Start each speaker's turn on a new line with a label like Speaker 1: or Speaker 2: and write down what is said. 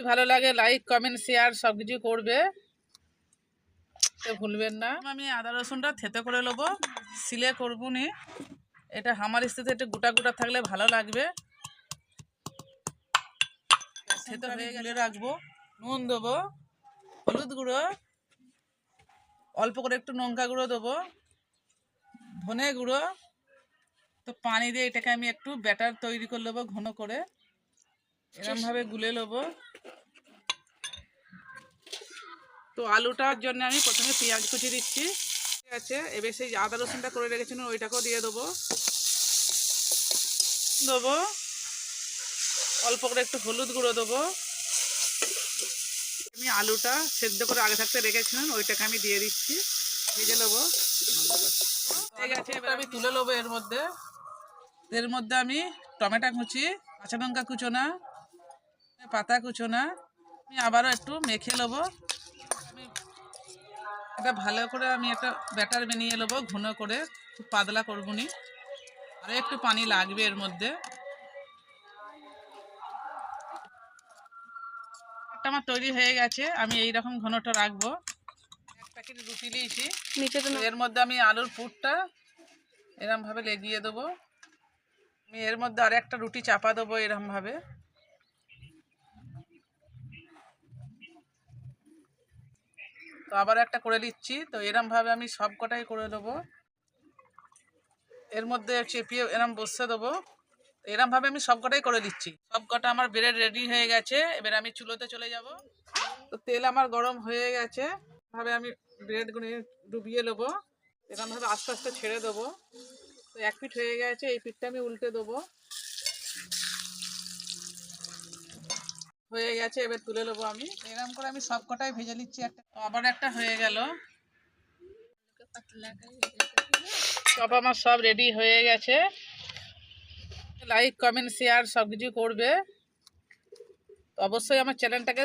Speaker 1: ভালো লাগে like comment share সব কিছু করবে, ভুলবেন না। আমি আদা রসুনটা থেতো করে নেবো, সিলে করবো নি। এটা হামার স্থিতিতে একটু গোটা গোটা থাকলে ভালো লাগবে। থেতো হয়ে গেলে রাখবো। নুন দেবো, হলুদ গুঁড়ো, অল্প করে একটু লঙ্কা গুঁড়ো দেবো, ধনে গুঁড়ো। তো পানি দিয়ে এটাকে আমি একটু ব্যাটার তৈরি করে নেবো ঘন করে, এরমভাবে গুলে নেবো। তো আলুটার জন্য আমি প্রথমে পেঁয়াজ কুচি দিচ্ছি, ঠিক আছে। এবার সেই আদা রসুনটা করে রেখেছিলাম ওইটাকেও দিয়ে দেবো। অল্প করে একটু হলুদ গুঁড়ো দেবো। আমি আলুটা সেদ্ধ করে আগে থাকতে রেখেছিলাম ওইটাকে আমি দিয়ে দিচ্ছি, ভেজে নেবো। ঠিক আছে, এবার আমি তুলে নেবো। এর মধ্যে আমি টমেটো কুচি, কাঁচা লঙ্কা কুচোনা, পাতা কুচোনা আমি আবারও একটু মেখে নেবো। এটা ভালো করে আমি একটা ব্যাটার বানিয়ে নেবো ঘন করে, খুব পাতলা করবো নি। আরও একটু পানি লাগবে এর মধ্যে। একটা আমার তৈরি হয়ে গেছে, আমি এই রকম ঘনটা রাখবো। এক প্যাকেট রুটি নিয়েছি, এর মধ্যে আমি আলুর পুরটা এরমভাবে লেগিয়ে দেবো। আমি এর মধ্যে আর একটা রুটি চাপা দেবো এরমভাবে। তো আবার একটা করে নিচ্ছি। তো এরমভাবে আমি সব কটাই করে দেবো। এর মধ্যে চেপিয়ে এরম বসে দেবো। এরমভাবে আমি সব কটাই করে দিচ্ছি। সব কটা আমার ব্রেড রেডি হয়ে গেছে। এবার আমি চুলোতে চলে যাব। তো তেল আমার গরম হয়ে গেছে, ভাবে আমি ব্রেডগুলো ডুবিয়ে নেবো। এরমভাবে আস্তে আস্তে ছেড়ে দেবো। তো এক পিঠ হয়ে গেছে, এই পিঠটা আমি উল্টে দেবো। হয়ে গেছে, এবার তুলে নেবো আমি। এরকম করে আমি সব কটাই ভেজে নিচ্ছি। একটা আবার একটা হয়ে গেল। সব আমার সব রেডি হয়ে গেছে। লাইক কমেন্ট শেয়ার সব কিছু করবে। তো অবশ্যই আমার চ্যানেলটাকে